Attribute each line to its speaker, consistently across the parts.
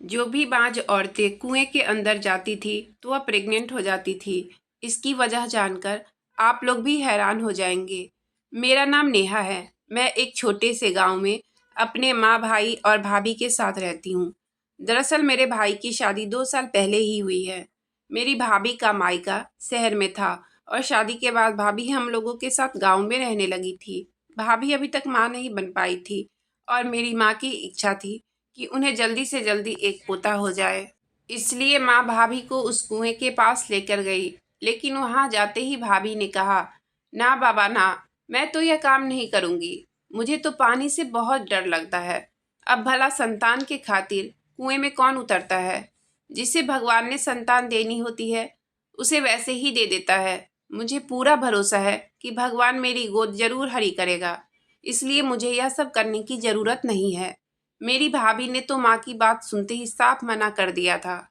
Speaker 1: जो भी बाँझ औरतें कुएं के अंदर जाती थी तो वह प्रेग्नेंट हो जाती थी। इसकी वजह जानकर आप लोग भी हैरान हो जाएंगे। मेरा नाम नेहा है। मैं एक छोटे से गांव में अपने माँ, भाई और भाभी के साथ रहती हूँ। दरअसल मेरे भाई की शादी 2 साल पहले ही हुई है। मेरी भाभी का मायका शहर में था और शादी के बाद भाभी हम लोगों के साथ गांव में रहने लगी थी। भाभी अभी तक माँ नहीं बन पाई थी और मेरी माँ की इच्छा थी कि उन्हें जल्दी से जल्दी एक पोता हो जाए। इसलिए माँ भाभी को उस कुएं के पास लेकर गई। लेकिन वहां जाते ही भाभी ने कहा, ना बाबा ना, मैं तो यह काम नहीं करूंगी। मुझे तो पानी से बहुत डर लगता है। अब भला संतान के खातिर कुएं में कौन उतरता है। जिसे भगवान ने संतान देनी होती है उसे वैसे ही दे देता है। मुझे पूरा भरोसा है कि भगवान मेरी गोद जरूर हरी करेगा। इसलिए मुझे यह सब करने की जरूरत नहीं है। मेरी भाभी ने तो माँ की बात सुनते ही साफ मना कर दिया था।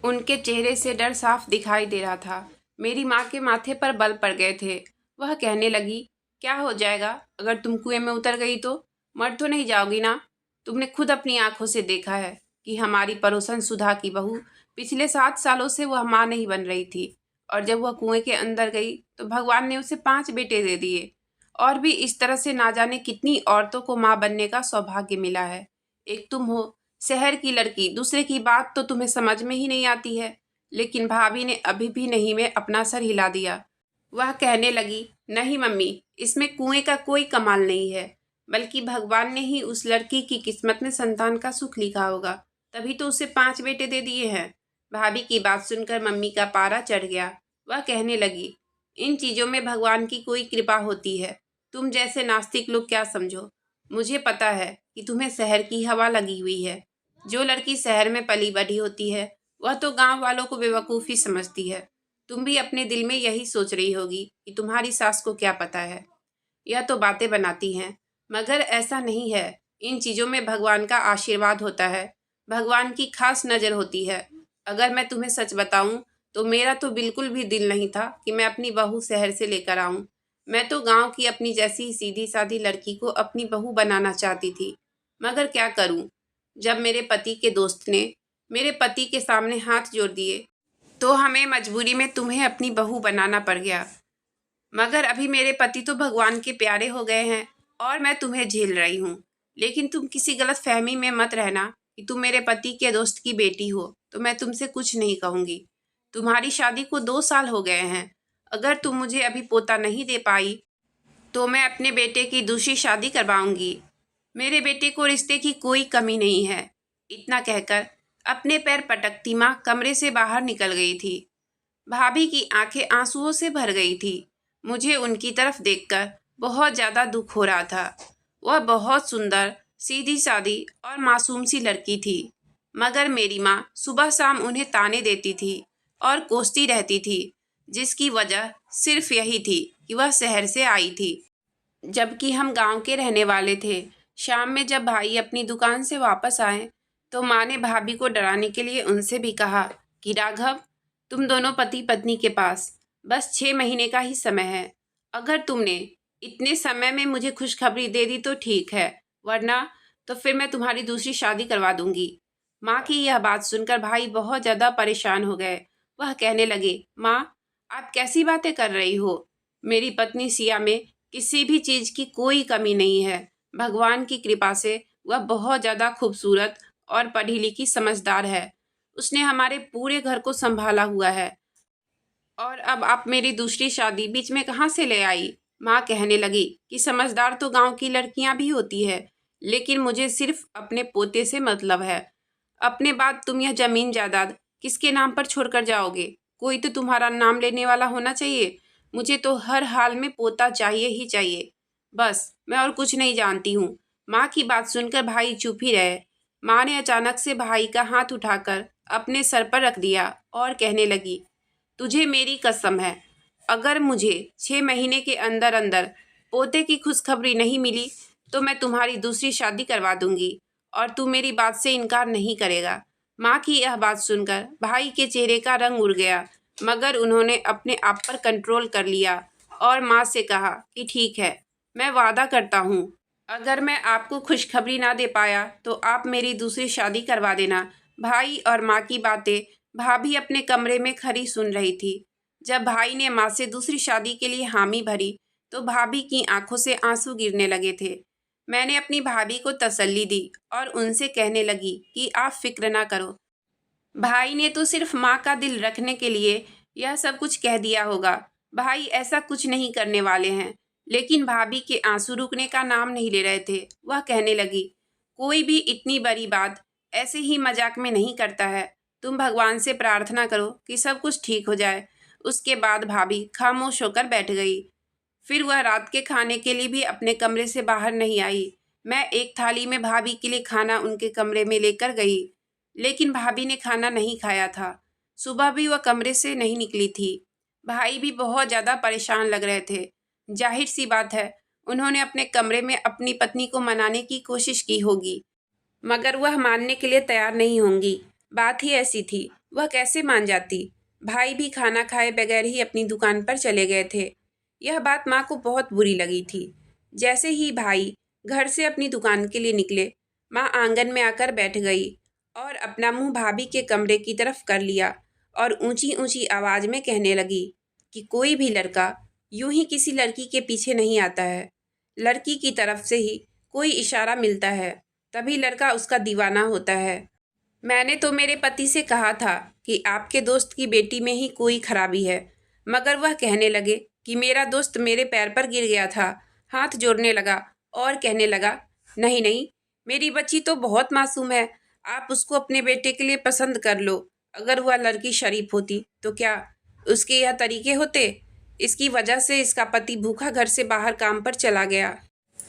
Speaker 1: उनके चेहरे से डर साफ दिखाई दे रहा था। मेरी माँ के माथे पर बल पड़ गए थे। वह कहने लगी, क्या हो जाएगा अगर तुम कुएं में उतर गई तो? मर तो नहीं जाओगी ना? तुमने खुद अपनी आंखों से देखा है कि हमारी पड़ोसन सुधा की बहू पिछले 7 सालों से वह माँ नहीं बन रही थी और जब वह कुएं के अंदर गई तो भगवान ने उसे 5 बेटे दे दिए। और भी इस तरह से ना जाने कितनी औरतों को माँ बनने का सौभाग्य मिला है। एक तुम हो, शहर की लड़की, दूसरे की बात तो तुम्हें समझ में ही नहीं आती है। लेकिन भाभी ने अभी भी नहीं में अपना सर हिला दिया। वह कहने लगी, नहीं मम्मी, इसमें कुएं का कोई कमाल नहीं है, बल्कि भगवान ने ही उस लड़की की किस्मत में संतान का सुख लिखा होगा, तभी तो उसे 5 बेटे दे दिए हैं। भाभी की बात सुनकर मम्मी का पारा चढ़ गया। वह कहने लगी, इन चीजों में भगवान की कोई कृपा होती है। तुम जैसे नास्तिक लोग क्या समझो। मुझे पता है कि तुम्हें शहर की हवा लगी हुई है। जो लड़की शहर में पली बढ़ी होती है वह तो गांव वालों को बेवकूफ़ी समझती है। तुम भी अपने दिल में यही सोच रही होगी कि तुम्हारी सास को क्या पता है, यह तो बातें बनाती हैं। मगर ऐसा नहीं है। इन चीज़ों में भगवान का आशीर्वाद होता है, भगवान की खास नज़र होती है। अगर मैं तुम्हें सच बताऊं तो मेरा तो बिल्कुल भी दिल नहीं था कि मैं अपनी बहू शहर से लेकर आऊं। मैं तो गांव की अपनी जैसी सीधी सादी लड़की को अपनी बहू बनाना चाहती थी। मगर क्या करूं, जब मेरे पति के दोस्त ने मेरे पति के सामने हाथ जोड़ दिए तो हमें मजबूरी में तुम्हें अपनी बहू बनाना पड़ गया। मगर अभी मेरे पति तो भगवान के प्यारे हो गए हैं और मैं तुम्हें झेल रही हूँ। लेकिन तुम किसी गलत फहमी में मत रहना कि तुम मेरे पति के दोस्त की बेटी हो तो मैं तुमसे कुछ नहीं कहूँगी। तुम्हारी शादी को 2 साल हो गए हैं। अगर तुम मुझे अभी पोता नहीं दे पाई तो मैं अपने बेटे की दूसरी शादी करवाऊंगी। मेरे बेटे को रिश्ते की कोई कमी नहीं है। इतना कहकर अपने पैर पटकती माँ कमरे से बाहर निकल गई थी। भाभी की आंखें आंसुओं से भर गई थी। मुझे उनकी तरफ देखकर बहुत ज़्यादा दुख हो रहा था। वह बहुत सुंदर, सीधी सादी और मासूम सी लड़की थी। मगर मेरी माँ सुबह शाम उन्हें ताने देती थी और कोसती रहती थी, जिसकी वजह सिर्फ यही थी कि वह शहर से आई थी, जबकि हम गांव के रहने वाले थे। शाम में जब भाई अपनी दुकान से वापस आए तो माँ ने भाभी को डराने के लिए उनसे भी कहा कि राघव, तुम दोनों पति पत्नी के पास बस 6 महीने का ही समय है। अगर तुमने इतने समय में मुझे खुशखबरी दे दी तो ठीक है, वरना तो फिर मैं तुम्हारी दूसरी शादी करवा दूंगी। माँ की यह बात सुनकर भाई बहुत ज़्यादा परेशान हो गए। वह कहने लगे, माँ, आप कैसी बातें कर रही हो? मेरी पत्नी सिया में किसी भी चीज़ की कोई कमी नहीं है। भगवान की कृपा से वह बहुत ज़्यादा खूबसूरत और पढ़ी लिखी समझदार है। उसने हमारे पूरे घर को संभाला हुआ है। और अब आप मेरी दूसरी शादी बीच में कहाँ से ले आई? माँ कहने लगी कि समझदार तो गांव की लड़कियां भी होती है, लेकिन मुझे सिर्फ अपने पोते से मतलब है। अपने बाद तुम यह जमीन जायदाद किसके नाम पर छोड़कर जाओगे? कोई तो तुम्हारा नाम लेने वाला होना चाहिए। मुझे तो हर हाल में पोता चाहिए ही चाहिए। बस, मैं और कुछ नहीं जानती हूँ। माँ की बात सुनकर भाई चुप ही रहे। माँ ने अचानक से भाई का हाथ उठाकर अपने सर पर रख दिया और कहने लगी, तुझे मेरी कसम है, अगर मुझे 6 महीने के अंदर अंदर पोते की खुशखबरी नहीं मिली तो मैं तुम्हारी दूसरी शादी करवा दूंगी और तू मेरी बात से इनकार नहीं करेगा। माँ की यह बात सुनकर भाई के चेहरे का रंग उड़ गया, मगर उन्होंने अपने आप पर कंट्रोल कर लिया और माँ से कहा कि ठीक है, मैं वादा करता हूँ, अगर मैं आपको खुशखबरी ना दे पाया तो आप मेरी दूसरी शादी करवा देना। भाई और माँ की बातें भाभी अपने कमरे में खड़ी सुन रही थी। जब भाई ने माँ से दूसरी शादी के लिए हामी भरी तो भाभी की आंखों से आंसू गिरने लगे थे। मैंने अपनी भाभी को तसल्ली दी और उनसे कहने लगी कि आप फिक्र ना करो, भाई ने तो सिर्फ माँ का दिल रखने के लिए यह सब कुछ कह दिया होगा। भाई ऐसा कुछ नहीं करने वाले हैं। लेकिन भाभी के आंसू रुकने का नाम नहीं ले रहे थे। वह कहने लगी, कोई भी इतनी बड़ी बात ऐसे ही मजाक में नहीं करता है। तुम भगवान से प्रार्थना करो कि सब कुछ ठीक हो जाए। उसके बाद भाभी खामोश होकर बैठ गई। फिर वह रात के खाने के लिए भी अपने कमरे से बाहर नहीं आई। मैं एक थाली में भाभी के लिए खाना उनके कमरे में लेकर गई, लेकिन भाभी ने खाना नहीं खाया था। सुबह भी वह कमरे से नहीं निकली थी। भाई भी बहुत ज़्यादा परेशान लग रहे थे। जाहिर सी बात है, उन्होंने अपने कमरे में अपनी पत्नी को मनाने की कोशिश की होगी, मगर वह मानने के लिए तैयार नहीं होंगी। बात ही ऐसी थी, वह कैसे मान जाती। भाई भी खाना खाए बगैर ही अपनी दुकान पर चले गए थे। यह बात माँ को बहुत बुरी लगी थी। जैसे ही भाई घर से अपनी दुकान के लिए निकले, माँ आंगन में आकर बैठ गई और अपना मुंह भाभी के कमरे की तरफ कर लिया और ऊंची ऊंची आवाज़ में कहने लगी कि कोई भी लड़का यूं ही किसी लड़की के पीछे नहीं आता है। लड़की की तरफ से ही कोई इशारा मिलता है, तभी लड़का उसका दीवाना होता है। मैंने तो मेरे पति से कहा था कि आपके दोस्त की बेटी में ही कोई खराबी है, मगर वह कहने लगे कि मेरा दोस्त मेरे पैर पर गिर गया था, हाथ जोड़ने लगा और कहने लगा, नहीं नहीं, मेरी बच्ची तो बहुत मासूम है, आप उसको अपने बेटे के लिए पसंद कर लो। अगर वह लड़की शरीफ होती तो क्या उसके यह तरीके होते? इसकी वजह से इसका पति भूखा घर से बाहर काम पर चला गया।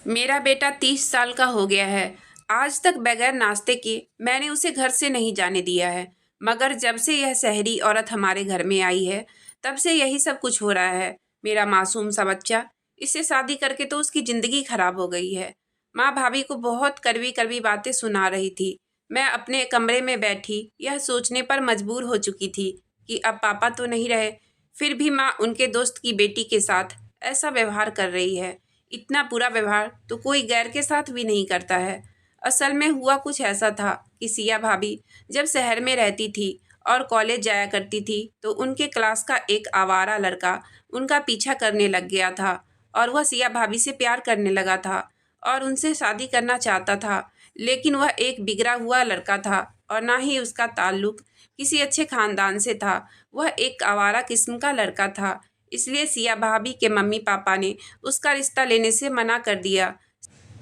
Speaker 1: मेरा बेटा 30 साल का हो गया है, आज तक बगैर नाश्ते के मैंने उसे घर से नहीं जाने दिया है। मगर जब से यह शहरी औरत हमारे घर में आई है, तब से यही सब कुछ हो रहा है। मेरा मासूम सा बच्चा, इससे शादी करके तो उसकी ज़िंदगी खराब हो गई है। माँ भाभी को बहुत कड़वी कड़वी बातें सुना रही थी। मैं अपने कमरे में बैठी यह सोचने पर मजबूर हो चुकी थी कि अब पापा तो नहीं रहे, फिर भी माँ उनके दोस्त की बेटी के साथ ऐसा व्यवहार कर रही है। इतना बुरा व्यवहार तो कोई गैर के साथ भी नहीं करता है। असल में हुआ कुछ ऐसा था कि सिया भाभी जब शहर में रहती थी और कॉलेज जाया करती थी, तो उनके क्लास का एक आवारा लड़का उनका पीछा करने लग गया था और वह सिया भाभी से प्यार करने लगा था और उनसे शादी करना चाहता था। लेकिन वह एक बिगड़ा हुआ लड़का था और ना ही उसका ताल्लुक किसी अच्छे खानदान से था। वह एक आवारा किस्म का लड़का था। इसलिए सिया भाभी के मम्मी पापा ने उसका रिश्ता लेने से मना कर दिया।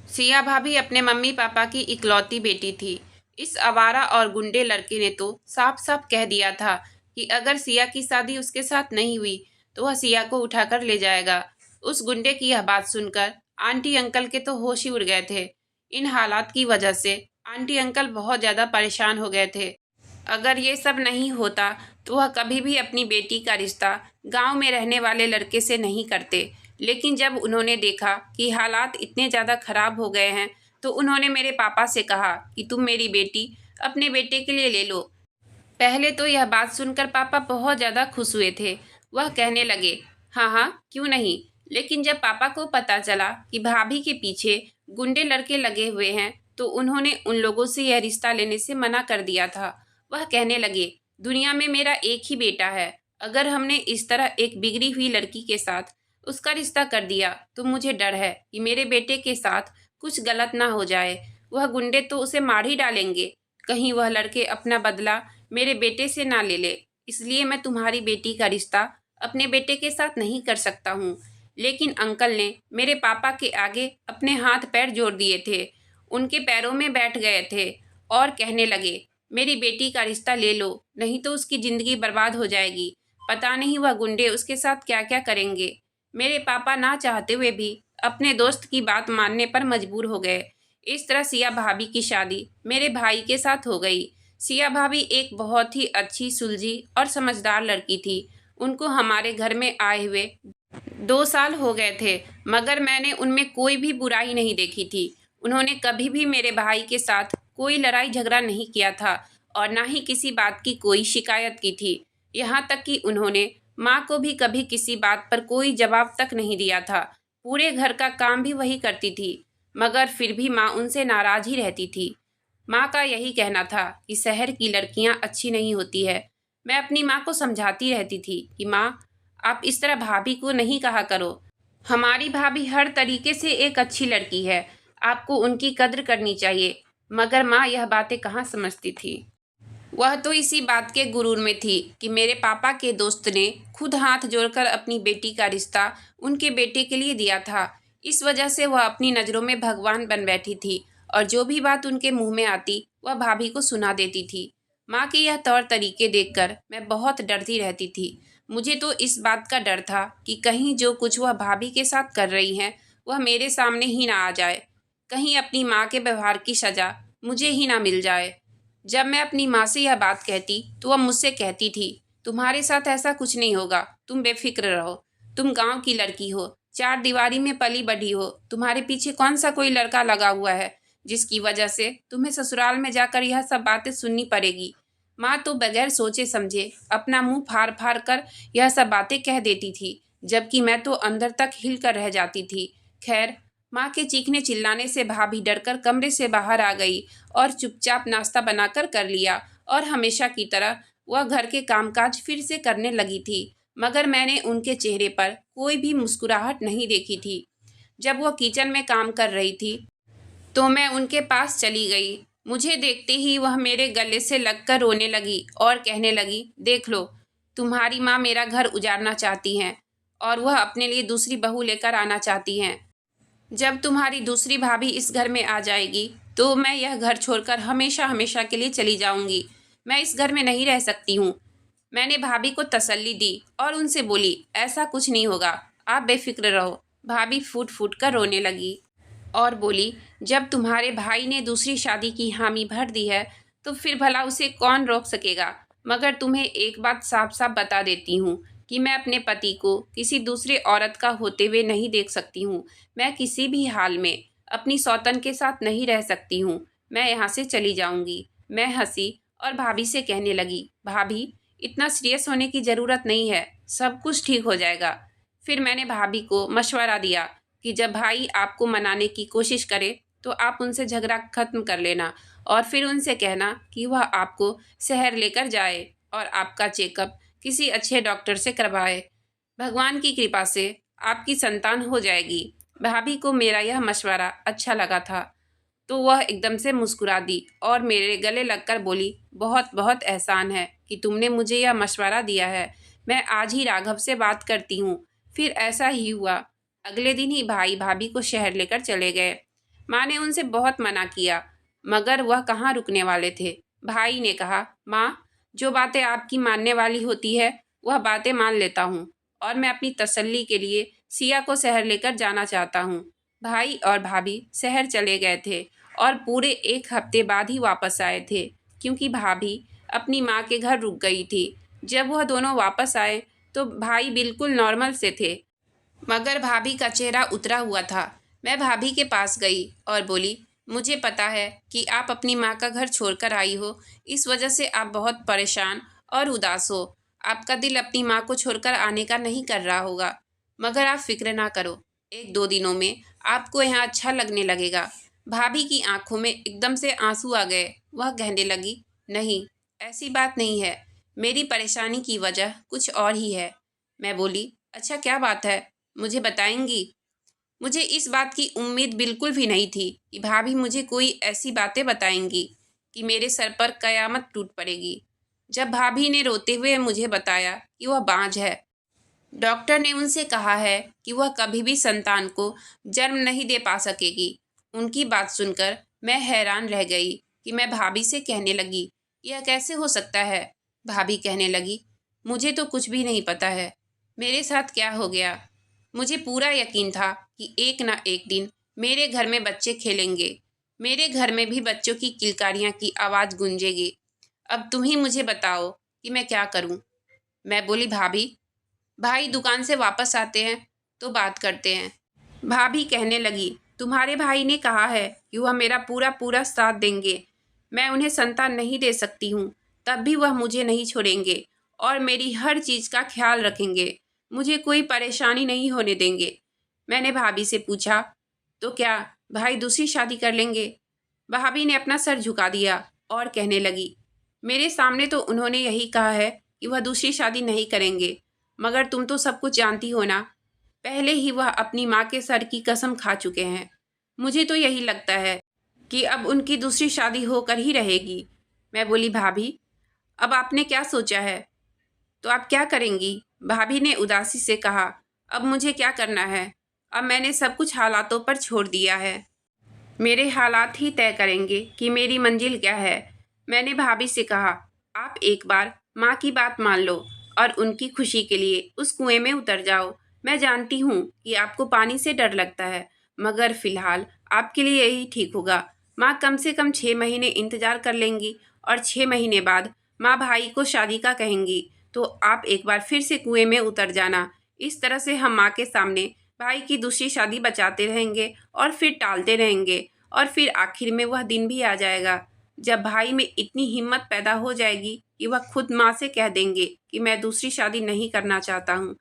Speaker 1: सिया भाभी अपने मम्मी पापा की इकलौती बेटी थी। इस आवारा और गुंडे लड़के ने तो साफ साफ कह दिया था कि अगर सिया की शादी उसके साथ नहीं हुई तो वह सिया को उठाकर ले जाएगा। उस गुंडे की यह बात सुनकर आंटी अंकल के तो होश ही उड़ गए थे। इन हालात की वजह से आंटी अंकल बहुत ज़्यादा परेशान हो गए थे। अगर ये सब नहीं होता तो वह कभी भी अपनी बेटी का रिश्ता गांव में रहने वाले लड़के से नहीं करते। लेकिन जब उन्होंने देखा कि हालात इतने ज़्यादा ख़राब हो गए हैं, तो उन्होंने मेरे पापा से कहा कि तुम मेरी बेटी अपने बेटे के लिए ले लो। पहले तो यह बात सुनकर पापा बहुत ज़्यादा खुश हुए थे। वह कहने लगे, हाँ हाँ क्यों नहीं। लेकिन जब पापा को पता चला कि भाभी के पीछे गुंडे लड़के लगे हुए हैं, तो उन्होंने उन लोगों से यह रिश्ता लेने से मना कर दिया था। वह कहने लगे, दुनिया में मेरा एक ही बेटा है, अगर हमने इस तरह एक बिगड़ी हुई लड़की के साथ उसका रिश्ता कर दिया तो मुझे डर है कि मेरे बेटे के साथ कुछ गलत ना हो जाए। वह गुंडे तो उसे मार ही डालेंगे, कहीं वह लड़के अपना बदला मेरे बेटे से ना ले ले। इसलिए मैं तुम्हारी बेटी का रिश्ता अपने बेटे के साथ नहीं कर सकता हूँ। लेकिन अंकल ने मेरे पापा के आगे अपने हाथ पैर जोड़ दिए थे, उनके पैरों में बैठ गए थे और कहने लगे, मेरी बेटी का रिश्ता ले लो, नहीं तो उसकी ज़िंदगी बर्बाद हो जाएगी। पता नहीं वह गुंडे उसके साथ क्या क्या करेंगे। मेरे पापा ना चाहते हुए भी अपने दोस्त की बात मानने पर मजबूर हो गए। इस तरह सिया भाभी की शादी मेरे भाई के साथ हो गई। सिया भाभी एक बहुत ही अच्छी, सुलझी और समझदार लड़की थी। उनको हमारे घर में आए हुए 2 साल हो गए थे, मगर मैंने उनमें कोई भी बुराई नहीं देखी थी। उन्होंने कभी भी मेरे भाई के साथ कोई लड़ाई झगड़ा नहीं किया था और ना ही किसी बात की कोई शिकायत की थी। यहाँ तक कि उन्होंने माँ को भी कभी किसी बात पर कोई जवाब तक नहीं दिया था। पूरे घर का काम भी वही करती थी, मगर फिर भी माँ उनसे नाराज ही रहती थी। माँ का यही कहना था कि शहर की लड़कियाँ अच्छी नहीं होती है। मैं अपनी माँ को समझाती रहती थी कि माँ, आप इस तरह भाभी को नहीं कहा करो। हमारी भाभी हर तरीके से एक अच्छी लड़की है, आपको उनकी कद्र करनी चाहिए। मगर माँ यह बातें कहाँ समझती थी। वह तो इसी बात के गुरूर में थी कि मेरे पापा के दोस्त ने खुद हाथ जोड़कर अपनी बेटी का रिश्ता उनके बेटे के लिए दिया था। इस वजह से वह अपनी नज़रों में भगवान बन बैठी थी और जो भी बात उनके मुंह में आती वह भाभी को सुना देती थी। माँ के यह तौर तरीके देखकर मैं बहुत डरती रहती थी। मुझे तो इस बात का डर था कि कहीं जो कुछ वह भाभी के साथ कर रही हैं वह मेरे सामने ही ना आ जाए, कहीं अपनी माँ के व्यवहार की सज़ा मुझे ही ना मिल जाए। जब मैं अपनी माँ से यह बात कहती तो वह मुझसे कहती थी, तुम्हारे साथ ऐसा कुछ नहीं होगा, तुम बेफिक्र रहो। तुम गांव की लड़की हो, चार दीवारी में पली बढ़ी हो, तुम्हारे पीछे कौन सा कोई लड़का लगा हुआ है जिसकी वजह से तुम्हें ससुराल में जाकर यह सब बातें सुननी पड़ेगी। माँ तो बगैर सोचे समझे अपना मुंह फाड़ फाड़ कर यह सब बातें कह देती थी, जबकि मैं तो अंदर तक हिल कर रह जाती थी। खैर, माँ के चीखने चिल्लाने से भाभी डरकर कमरे से बाहर आ गई और चुपचाप नाश्ता बनाकर कर लिया और हमेशा की तरह वह घर के कामकाज फिर से करने लगी थी। मगर मैंने उनके चेहरे पर कोई भी मुस्कुराहट नहीं देखी थी। जब वह किचन में काम कर रही थी तो मैं उनके पास चली गई। मुझे देखते ही वह मेरे गले से लगकर रोने लगी और कहने लगी, देख लो, तुम्हारी माँ मेरा घर उजाड़ना चाहती हैं और वह अपने लिए दूसरी बहू लेकर आना चाहती हैं। जब तुम्हारी दूसरी भाभी इस घर में आ जाएगी तो मैं यह घर छोड़कर हमेशा हमेशा के लिए चली जाऊंगी। मैं इस घर में नहीं रह सकती हूँ। मैंने भाभी को तसल्ली दी और उनसे बोली, ऐसा कुछ नहीं होगा, आप बेफिक्र रहो। भाभी फूट फूट कर रोने लगी और बोली, जब तुम्हारे भाई ने दूसरी शादी की हामी भर दी है तो फिर भला उसे कौन रोक सकेगा। मगर तुम्हें एक बात साफ साफ बता देती हूँ कि मैं अपने पति को किसी दूसरे औरत का होते हुए नहीं देख सकती हूँ। मैं किसी भी हाल में अपनी सौतन के साथ नहीं रह सकती हूँ। मैं यहाँ से चली जाऊँगी। मैं हंसी और भाभी से कहने लगी, भाभी, इतना सीरियस होने की ज़रूरत नहीं है, सब कुछ ठीक हो जाएगा। फिर मैंने भाभी को मशवरा दिया कि जब भाई आपको मनाने की कोशिश करे तो आप उनसे झगड़ा खत्म कर लेना और फिर उनसे कहना कि वह आपको शहर लेकर जाए और आपका चेकअप किसी अच्छे डॉक्टर से करवाए। भगवान की कृपा से आपकी संतान हो जाएगी। भाभी को मेरा यह मशवरा अच्छा लगा था तो वह एकदम से मुस्कुरा दी और मेरे गले लगकर बोली, बहुत बहुत एहसान है कि तुमने मुझे यह मशवरा दिया है। मैं आज ही राघव से बात करती हूँ। फिर ऐसा ही हुआ। अगले दिन ही भाई भाभी को शहर लेकर चले गए। माँ ने उनसे बहुत मना किया मगर वह कहाँ रुकने वाले थे। भाई ने कहा, माँ, जो बातें आपकी मानने वाली होती है वह बातें मान लेता हूँ और मैं अपनी तसल्ली के लिए सिया को शहर लेकर जाना चाहता हूँ। भाई और भाभी शहर चले गए थे और पूरे एक हफ्ते बाद ही वापस आए थे क्योंकि भाभी अपनी माँ के घर रुक गई थी। जब वह दोनों वापस आए तो भाई बिल्कुल नॉर्मल से थे मगर भाभी का चेहरा उतरा हुआ था। मैं भाभी के पास गई और बोली, मुझे पता है कि आप अपनी माँ का घर छोड़कर आई हो, इस वजह से आप बहुत परेशान और उदास हो। आपका दिल अपनी माँ को छोड़कर आने का नहीं कर रहा होगा, मगर आप फिक्र ना करो, एक दो दिनों में आपको यहाँ अच्छा लगने लगेगा। भाभी की आंखों में एकदम से आंसू आ गए। वह कहने लगी, नहीं, ऐसी बात नहीं है, मेरी परेशानी की वजह कुछ और ही है। मैं बोली, अच्छा, क्या बात है, मुझे बताएंगी। मुझे इस बात की उम्मीद बिल्कुल भी नहीं थी कि भाभी मुझे कोई ऐसी बातें बताएंगी कि मेरे सर पर कयामत टूट पड़ेगी। जब भाभी ने रोते हुए मुझे बताया कि वह बांझ है, डॉक्टर ने उनसे कहा है कि वह कभी भी संतान को जन्म नहीं दे पा सकेगी। उनकी बात सुनकर मैं हैरान रह गई कि मैं भाभी से कहने लगी, यह कैसे हो सकता है। भाभी कहने लगी, मुझे तो कुछ भी नहीं पता है मेरे साथ क्या हो गया। मुझे पूरा यकीन था कि एक ना एक दिन मेरे घर में बच्चे खेलेंगे, मेरे घर में भी बच्चों की किलकारियाँ की आवाज़ गूंजेगी। अब तुम ही मुझे बताओ कि मैं क्या करूं। मैं बोली, भाभी, भाई दुकान से वापस आते हैं तो बात करते हैं। भाभी कहने लगी, तुम्हारे भाई ने कहा है कि वह मेरा पूरा पूरा साथ देंगे। मैं उन्हें संतान नहीं दे सकती हूँ, तब भी वह मुझे नहीं छोड़ेंगे और मेरी हर चीज़ का ख्याल रखेंगे। मुझे कोई परेशानी नहीं होने देंगे। मैंने भाभी से पूछा, तो क्या भाई दूसरी शादी कर लेंगे। भाभी ने अपना सर झुका दिया और कहने लगी, मेरे सामने तो उन्होंने यही कहा है कि वह दूसरी शादी नहीं करेंगे, मगर तुम तो सब कुछ जानती हो ना। पहले ही वह अपनी माँ के सर की कसम खा चुके हैं। मुझे तो यही लगता है कि अब उनकी दूसरी शादी होकर ही रहेगी। मैं बोली, भाभी अब आपने क्या सोचा है? तो आप क्या करेंगी? भाभी ने उदासी से कहा, अब मुझे क्या करना है? अब मैंने सब कुछ हालातों पर छोड़ दिया है। मेरे हालात ही तय करेंगे कि मेरी मंजिल क्या है। मैंने भाभी से कहा, आप एक बार माँ की बात मान लो और उनकी खुशी के लिए उस कुएं में उतर जाओ। मैं जानती हूँ कि आपको पानी से डर लगता है, मगर फिलहाल आपके लिए यही ठीक होगा। माँ कम से कम 6 महीने इंतजार कर लेंगी और 6 महीने बाद माँ भाई को शादी का कहेंगी, तो आप एक बार फिर से कुएं में उतर जाना। इस तरह से हम माँ के सामने भाई की दूसरी शादी बचाते रहेंगे और फिर टालते रहेंगे, और फिर आखिर में वह दिन भी आ जाएगा जब भाई में इतनी हिम्मत पैदा हो जाएगी कि वह खुद माँ से कह देंगे कि मैं दूसरी शादी नहीं करना चाहता हूँ।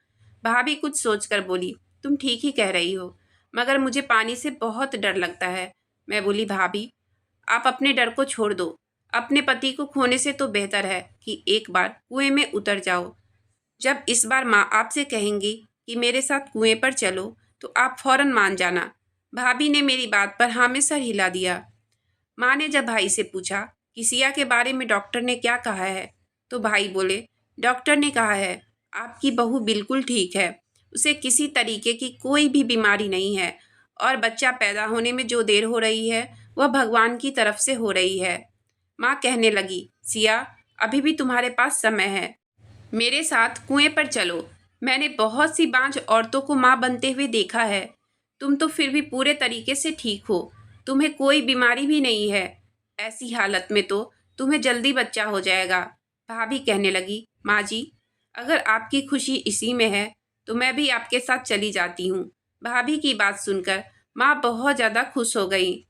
Speaker 1: भाभी कुछ सोचकर बोली, तुम ठीक ही कह रही हो, मगर मुझे पानी से बहुत डर लगता है। मैं बोली, भाभी आप अपने डर को छोड़ दो। अपने पति को खोने से तो बेहतर है कि एक बार कुएं में उतर जाओ। जब इस बार माँ आपसे कहेंगी कि मेरे साथ कुएं पर चलो, तो आप फौरन मान जाना। भाभी ने मेरी बात पर हाँ में सर हिला दिया। माँ ने जब भाई से पूछा कि सिया के बारे में डॉक्टर ने क्या कहा है, तो भाई बोले, डॉक्टर ने कहा है आपकी बहू बिल्कुल ठीक है, उसे किसी तरीके की कोई भी बीमारी नहीं है, और बच्चा पैदा होने में जो देर हो रही है वह भगवान की तरफ से हो रही है। माँ कहने लगी, सिया अभी भी तुम्हारे पास समय है, मेरे साथ कुएं पर चलो। मैंने बहुत सी बांझ औरतों को माँ बनते हुए देखा है। तुम तो फिर भी पूरे तरीके से ठीक हो, तुम्हें कोई बीमारी भी नहीं है। ऐसी हालत में तो तुम्हें जल्दी बच्चा हो जाएगा। भाभी कहने लगी, माँ जी अगर आपकी खुशी इसी में है तो मैं भी आपके साथ चली जाती हूँ। भाभी की बात सुनकर माँ बहुत ज़्यादा खुश हो गई।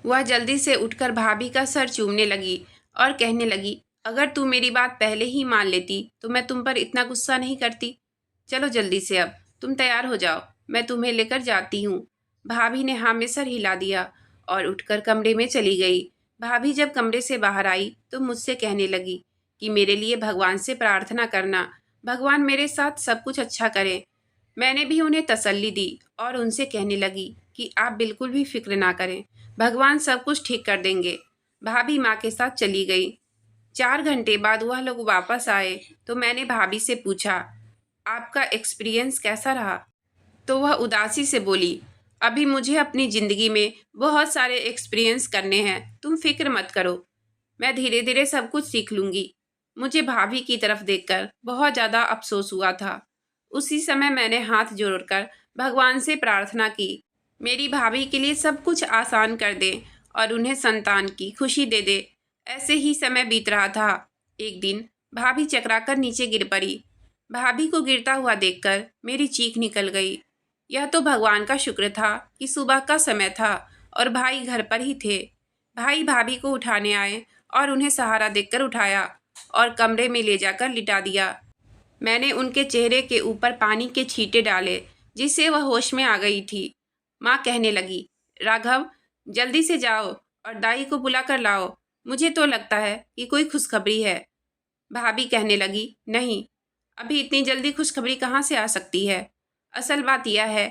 Speaker 1: वह जल्दी से उठकर भाभी का सर चूमने लगी और कहने लगी, अगर तू मेरी बात पहले ही मान लेती तो मैं तुम पर इतना गुस्सा नहीं करती। चलो जल्दी से अब तुम तैयार हो जाओ, मैं तुम्हें लेकर जाती हूँ। भाभी ने हाँ में सर हिला दिया और उठकर कमरे में चली गई। भाभी जब कमरे से बाहर आई तो मुझसे कहने लगी कि मेरे लिए भगवान से प्रार्थना करना, भगवान मेरे साथ सब कुछ अच्छा करे। मैंने भी उन्हें तसल्ली दी और उनसे कहने लगी कि आप बिल्कुल भी फिक्र ना करें, भगवान सब कुछ ठीक कर देंगे। भाभी माँ के साथ चली गई। 4 घंटे बाद वह लोग वापस आए तो मैंने भाभी से पूछा, आपका एक्सपीरियंस कैसा रहा? तो वह उदासी से बोली, अभी मुझे अपनी ज़िंदगी में बहुत सारे एक्सपीरियंस करने हैं, तुम फिक्र मत करो, मैं धीरे धीरे सब कुछ सीख लूँगी। मुझे भाभी की तरफ देखकर बहुत ज़्यादा अफसोस हुआ था। उसी समय मैंने हाथ जोड़कर भगवान से प्रार्थना की, मेरी भाभी के लिए सब कुछ आसान कर दे और उन्हें संतान की खुशी दे दे। ऐसे ही समय बीत रहा था। एक दिन भाभी चकराकर नीचे गिर पड़ी। भाभी को गिरता हुआ देखकर मेरी चीख निकल गई। यह तो भगवान का शुक्र था कि सुबह का समय था और भाई घर पर ही थे। भाई भाभी को उठाने आए और उन्हें सहारा देकर उठाया और कमरे में ले जाकर लिटा दिया। मैंने उनके चेहरे के ऊपर पानी के छींटे डाले जिससे वह होश में आ गई थी। माँ कहने लगी, राघव जल्दी से जाओ और दाई को बुला कर लाओ, मुझे तो लगता है कि कोई खुशखबरी है। भाभी कहने लगी, नहीं, अभी इतनी जल्दी खुशखबरी कहाँ से आ सकती है। असल बात यह है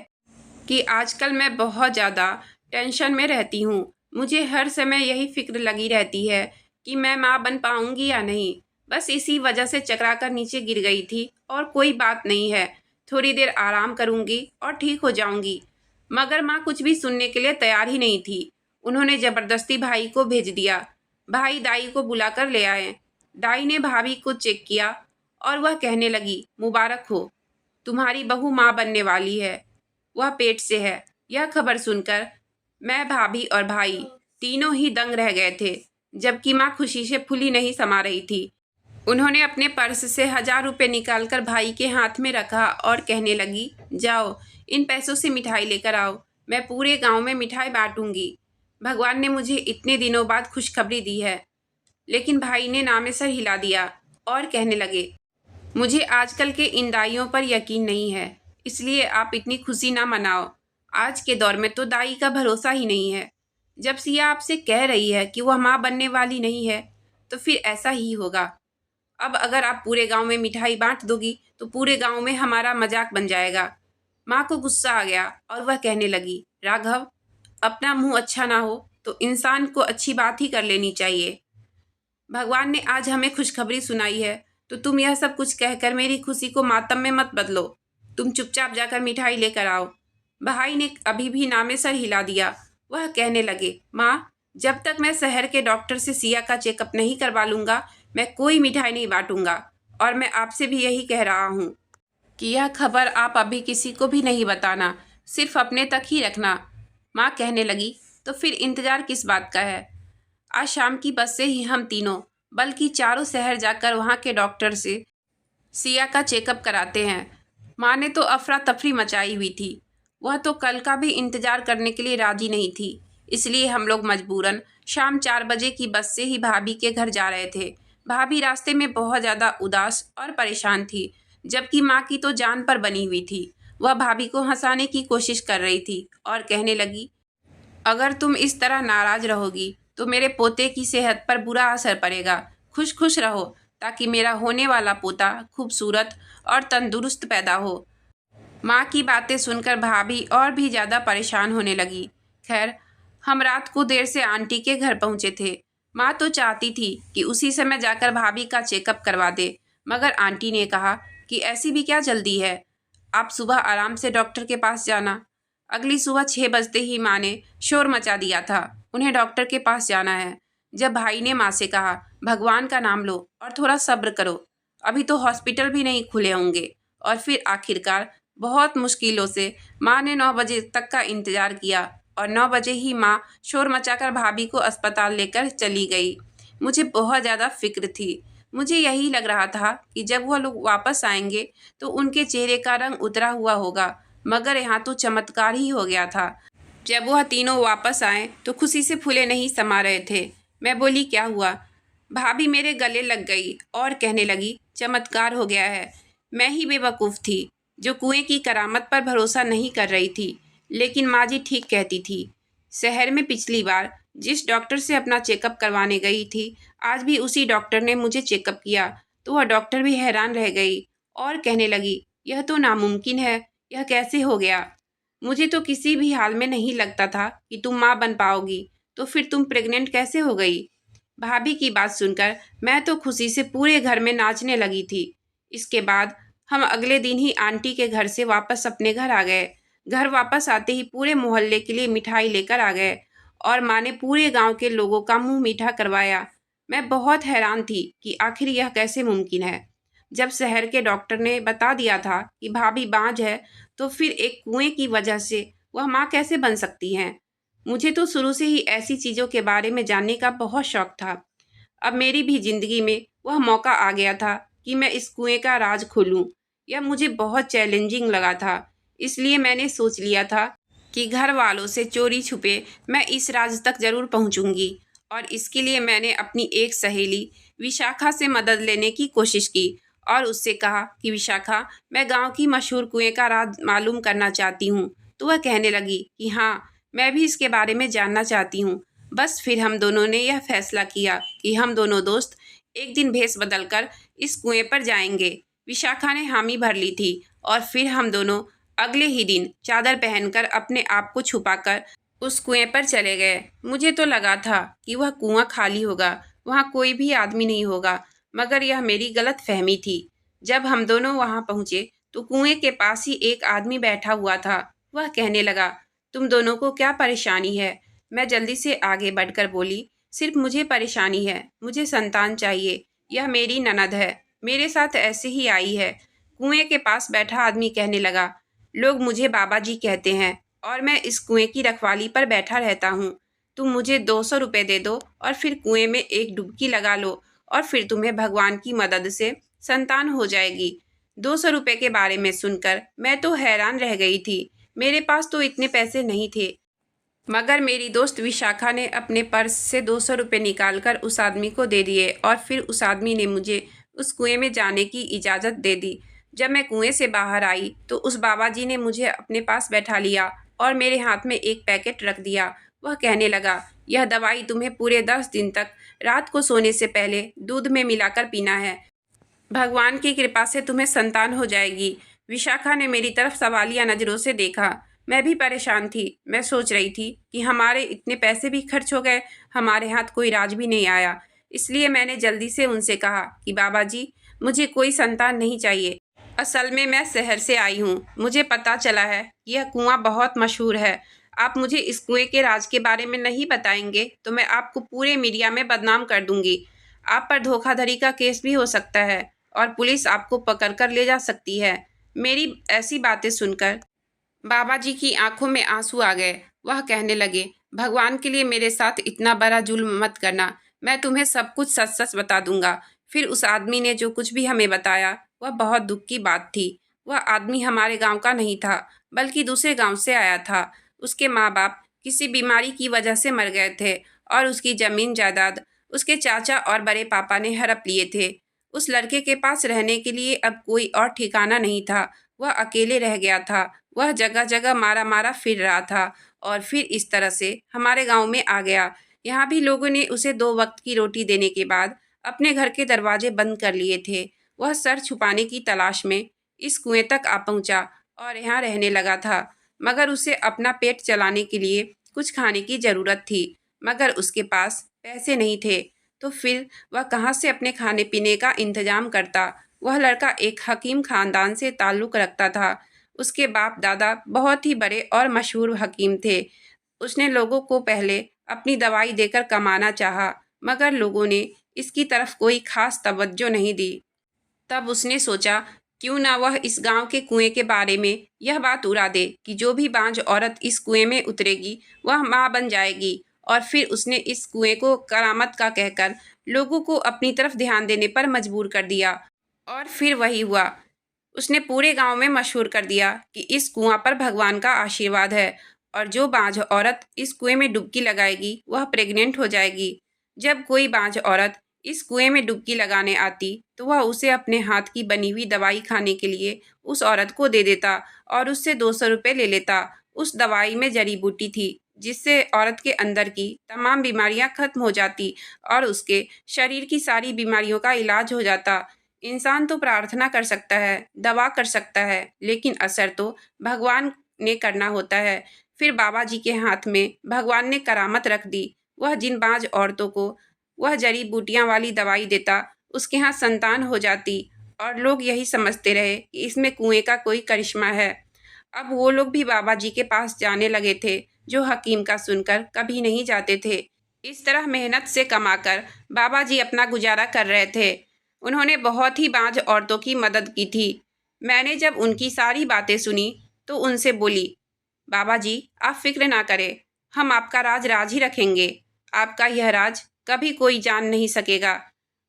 Speaker 1: कि आजकल मैं बहुत ज़्यादा टेंशन में रहती हूँ। मुझे हर समय यही फिक्र लगी रहती है कि मैं माँ बन पाऊँगी या नहीं। बस इसी वजह से चकरा कर नीचे गिर गई थी और कोई बात नहीं है, थोड़ी देर आराम करूँगी और ठीक हो जाऊँगी। मगर माँ कुछ भी सुनने के लिए तैयार ही नहीं थी। उन्होंने ज़बरदस्ती भाई को भेज दिया। भाई दाई को बुला कर ले आए। दाई ने भाभी को चेक किया और वह कहने लगी, मुबारक हो, तुम्हारी बहू माँ बनने वाली है, वह पेट से है। यह खबर सुनकर मैं, भाभी और भाई तीनों ही दंग रह गए थे, जबकि माँ खुशी से फूली नहीं समा रही थी। उन्होंने अपने पर्स से 1000 रुपये निकालकर भाई के हाथ में रखा और कहने लगी, जाओ इन पैसों से मिठाई लेकर आओ, मैं पूरे गांव में मिठाई बांटूंगी। भगवान ने मुझे इतने दिनों बाद खुशखबरी दी है। लेकिन भाई ने ना में सर हिला दिया और कहने लगे, मुझे आजकल के इन दाइयों पर यकीन नहीं है, इसलिए आप इतनी खुशी ना मनाओ। आज के दौर में तो दाई का भरोसा ही नहीं है। जब सिया आपसे कह रही है कि वह माँ बनने वाली नहीं है, तो फिर ऐसा ही होगा। अब अगर आप पूरे गांव में मिठाई बांट दोगी तो पूरे गांव में हमारा मजाक बन जाएगा। माँ को गुस्सा आ गया और वह कहने लगी, राघव, अपना मुंह अच्छा ना हो तो इंसान को अच्छी बात ही कर लेनी चाहिए। भगवान ने आज हमें खुशखबरी सुनाई है, तो तुम यह सब कुछ कहकर मेरी खुशी को मातम में मत बदलो। तुम चुपचाप जाकर मिठाई लेकर आओ। भाई ने अभी भी नामे सर हिला दिया। वह कहने लगे, माँ, जब तक मैं शहर के डॉक्टर से सिया का चेकअप नहीं करवा लूँगा, मैं कोई मिठाई नहीं बांटूंगा। और मैं आपसे भी यही कह रहा हूँ कि यह खबर आप अभी किसी को भी नहीं बताना, सिर्फ अपने तक ही रखना। माँ कहने लगी, तो फिर इंतज़ार किस बात का है? आज शाम की बस से ही हम तीनों, बल्कि चारों शहर जाकर वहाँ के डॉक्टर से सिया का चेकअप कराते हैं। माँ ने तो अफरा तफरी मचाई हुई थी। वह तो कल का भी इंतज़ार करने के लिए राजी नहीं थी। इसलिए हम लोग मजबूरन शाम 4 बजे की बस से ही भाभी के घर जा रहे थे। भाभी रास्ते में बहुत ज़्यादा उदास और परेशान थी, जबकि माँ की तो जान पर बनी हुई थी। वह भाभी को हंसाने की कोशिश कर रही थी और कहने लगी, अगर तुम इस तरह नाराज रहोगी तो मेरे पोते की सेहत पर बुरा असर पड़ेगा। खुश खुश रहो ताकि मेरा होने वाला पोता खूबसूरत और तंदुरुस्त पैदा हो। माँ की बातें सुनकर भाभी और भी ज़्यादा परेशान होने लगी। खैर, हम रात को देर से आंटी के घर पहुँचे थे। माँ तो चाहती थी कि उसी समय जाकर भाभी का चेकअप करवा दे, मगर आंटी ने कहा कि ऐसी भी क्या जल्दी है, आप सुबह आराम से डॉक्टर के पास जाना। अगली सुबह 6 बजते ही माँ ने शोर मचा दिया था, उन्हें डॉक्टर के पास जाना है। जब भाई ने माँ से कहा, भगवान का नाम लो और थोड़ा सब्र करो, अभी तो हॉस्पिटल भी नहीं खुले होंगे। और फिर आखिरकार बहुत मुश्किलों से माँ ने 9 बजे तक का इंतज़ार किया और 9 बजे ही माँ शोर मचाकर भाभी को अस्पताल लेकर चली गई। मुझे बहुत ज़्यादा फिक्र थी। मुझे यही लग रहा था कि जब वह लोग वापस आएंगे तो उनके चेहरे का रंग उतरा हुआ होगा, मगर यहाँ तो चमत्कार ही हो गया था। जब वह तीनों वापस आए तो खुशी से फूले नहीं समा रहे थे। मैं बोली, क्या हुआ? भाभी मेरे गले लग गई और कहने लगी, चमत्कार हो गया है। मैं ही बेवकूफ़ थी जो कुएं की करामत पर भरोसा नहीं कर रही थी। लेकिन माँ जी ठीक कहती थी। शहर में पिछली बार जिस डॉक्टर से अपना चेकअप करवाने गई थी, आज भी उसी डॉक्टर ने मुझे चेकअप किया। तो वह डॉक्टर भी हैरान रह गई और कहने लगी, यह तो नामुमकिन है, यह कैसे हो गया? मुझे तो किसी भी हाल में नहीं लगता था कि तुम माँ बन पाओगी, तो फिर तुम प्रेग्नेंट कैसे हो गई? भाभी की बात सुनकर मैं तो खुशी से पूरे घर में नाचने लगी थी। इसके बाद हम अगले दिन ही आंटी के घर से वापस अपने घर आ गए। घर वापस आते ही पूरे मोहल्ले के लिए मिठाई लेकर आ गए और माँ ने पूरे गांव के लोगों का मुंह मीठा करवाया। मैं बहुत हैरान थी कि आखिर यह कैसे मुमकिन है। जब शहर के डॉक्टर ने बता दिया था कि भाभी बांझ है, तो फिर एक कुएं की वजह से वह माँ कैसे बन सकती हैं? मुझे तो शुरू से ही ऐसी चीज़ों के बारे में जानने का बहुत शौक था। अब मेरी भी ज़िंदगी में वह मौका आ गया था कि मैं इस कुएं का राज खोलूं। यह मुझे बहुत चैलेंजिंग लगा था, इसलिए मैंने सोच लिया था कि घर वालों से चोरी छुपे मैं इस राज तक ज़रूर पहुंचूंगी। और इसके लिए मैंने अपनी एक सहेली विशाखा से मदद लेने की कोशिश की और उससे कहा कि विशाखा, मैं गांव की मशहूर कुएं का राज मालूम करना चाहती हूँ। तो वह कहने लगी कि हाँ, मैं भी इसके बारे में जानना चाहती हूँ। बस फिर हम दोनों ने यह फैसला किया कि हम दोनों दोस्त एक दिन भेष बदलकर इस कुएं पर जाएंगे। विशाखा ने हामी भर ली थी और फिर हम दोनों अगले ही दिन चादर पहनकर अपने आप को छुपाकर उस कुएं पर चले गए। मुझे तो लगा था कि वह कुआं खाली होगा, वहाँ कोई भी आदमी नहीं होगा, मगर यह मेरी गलत फहमी थी। जब हम दोनों वहाँ पहुँचे तो कुएं के पास ही एक आदमी बैठा हुआ था। वह कहने लगा, तुम दोनों को क्या परेशानी है? मैं जल्दी से आगे बढ़कर बोली, सिर्फ मुझे परेशानी है, मुझे संतान चाहिए। यह मेरी ननद है, मेरे साथ ऐसे ही आई है। कुएं के पास बैठा आदमी कहने लगा, लोग मुझे बाबा जी कहते हैं और मैं इस कुएं की रखवाली पर बैठा रहता हूँ। तुम मुझे 200 रुपये दे दो और फिर कुएं में एक डुबकी लगा लो और फिर तुम्हें भगवान की मदद से संतान हो जाएगी। 200 रुपये के बारे में सुनकर मैं तो हैरान रह गई थी। मेरे पास तो इतने पैसे नहीं थे, मगर मेरी दोस्त विशाखा ने अपने पर्स से 200 रुपये निकाल कर उस आदमी को दे दिए और फिर उस आदमी ने मुझे उस कुएं में जाने की इजाज़त दे दी। जब मैं कुएं से बाहर आई तो उस बाबा जी ने मुझे अपने पास बैठा लिया और मेरे हाथ में एक पैकेट रख दिया। वह कहने लगा, यह दवाई तुम्हें पूरे 10 दिन तक रात को सोने से पहले दूध में मिलाकर पीना है। भगवान की कृपा से तुम्हें संतान हो जाएगी। विशाखा ने मेरी तरफ सवालिया नज़रों से देखा। मैं भी परेशान थी। मैं सोच रही थी कि हमारे इतने पैसे भी खर्च हो गए, हमारे हाथ कोई राज भी नहीं आया। इसलिए मैंने जल्दी से उनसे कहा कि बाबा जी, मुझे कोई संतान नहीं चाहिए। असल में मैं शहर से आई हूँ। मुझे पता चला है कि यह कुआं बहुत मशहूर है। आप मुझे इस कुएं के राज के बारे में नहीं बताएंगे तो मैं आपको पूरे मीडिया में बदनाम कर दूंगी। आप पर धोखाधड़ी का केस भी हो सकता है और पुलिस आपको पकड़ कर ले जा सकती है। मेरी ऐसी बातें सुनकर बाबा जी की आंखों में आंसू आ गए। वह कहने लगे, भगवान के लिए मेरे साथ इतना बड़ा जुल्म मत करना। मैं तुम्हें सब कुछ सच सच बता दूंगा। फिर उस आदमी ने जो कुछ भी हमें बताया वह बहुत दुख की बात थी। वह आदमी हमारे गांव का नहीं था, बल्कि दूसरे गांव से आया था। उसके माँ बाप किसी बीमारी की वजह से मर गए थे और उसकी ज़मीन जायदाद उसके चाचा और बड़े पापा ने हड़प लिए थे। उस लड़के के पास रहने के लिए अब कोई और ठिकाना नहीं था। वह अकेले रह गया था। वह जगह जगह मारा मारा फिर रहा था और फिर इस तरह से हमारे गांव में आ गया। यहाँ भी लोगों ने उसे 2 वक्त की रोटी देने के बाद अपने घर के दरवाजे बंद कर लिए थे। वह सर छुपाने की तलाश में इस कुएं तक आ पहुंचा और यहाँ रहने लगा था। मगर उसे अपना पेट चलाने के लिए कुछ खाने की ज़रूरत थी, मगर उसके पास पैसे नहीं थे। तो फिर वह कहाँ से अपने खाने पीने का इंतजाम करता। वह लड़का एक हकीम खानदान से ताल्लुक़ रखता था। उसके बाप दादा बहुत ही बड़े और मशहूर हकीम थे। उसने लोगों को पहले अपनी दवाई देकर कमाना चाहा, मगर लोगों ने इसकी तरफ कोई खास तवज्जो नहीं दी। तब उसने सोचा, क्यों ना वह इस गांव के कुएं के बारे में यह बात उड़ा दे कि जो भी बांझ औरत इस कुएं में उतरेगी वह माँ बन जाएगी। और फिर उसने इस कुएं को करामत का कहकर लोगों को अपनी तरफ ध्यान देने पर मजबूर कर दिया। और फिर वही हुआ। उसने पूरे गांव में मशहूर कर दिया कि इस कुआं पर भगवान का आशीर्वाद है और जो बांझ औरत इस कुएं में डुबकी लगाएगी वह प्रेग्नेंट हो जाएगी। जब कोई बांझ औरत इस कुएं में डुबकी लगाने आती तो वह उसे अपने हाथ की बनी हुई दवाई खाने के लिए उस औरत को दे देता और उससे 200 रुपये ले लेता। उस दवाई में जड़ी बूटी थी जिससे औरत के अंदर की तमाम बीमारियां खत्म हो जाती और उसके शरीर की सारी बीमारियों का इलाज हो जाता। इंसान तो प्रार्थना कर सकता है, दवा कर सकता है, लेकिन असर तो भगवान ने करना होता है। फिर बाबा जी के हाथ में भगवान ने करामत रख दी। वह जिन बांझ औरतों को वह जड़ी बूटियां वाली दवाई देता उसके यहाँ संतान हो जाती और लोग यही समझते रहे कि इसमें कुएं का कोई करिश्मा है। अब वो लोग भी बाबा जी के पास जाने लगे थे जो हकीम का सुनकर कभी नहीं जाते थे। इस तरह मेहनत से कमाकर बाबा जी अपना गुजारा कर रहे थे। उन्होंने बहुत ही बांझ औरतों की मदद की थी। मैंने जब उनकी सारी बातें सुनी तो उनसे बोली, बाबा जी आप फिक्र ना करें, हम आपका राज राज ही रखेंगे। आपका यह राज कभी कोई जान नहीं सकेगा।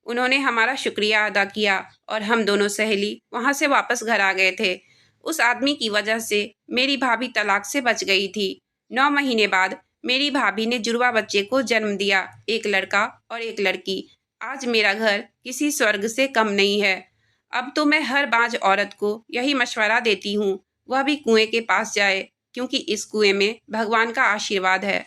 Speaker 1: उन्होंने हमारा शुक्रिया अदा किया और हम दोनों सहेली वहाँ से वापस घर आ गए थे। उस आदमी की वजह से मेरी भाभी तलाक से बच गई थी। 9 महीने बाद मेरी भाभी ने जुड़वा बच्चे को जन्म दिया, एक लड़का और एक लड़की। आज मेरा घर किसी स्वर्ग से कम नहीं है। अब तो मैं हर बांझ औरत को यही मशवरा देती हूँ, वह भी कुएं के पास जाए, क्योंकि इस कुएं में भगवान का आशीर्वाद है।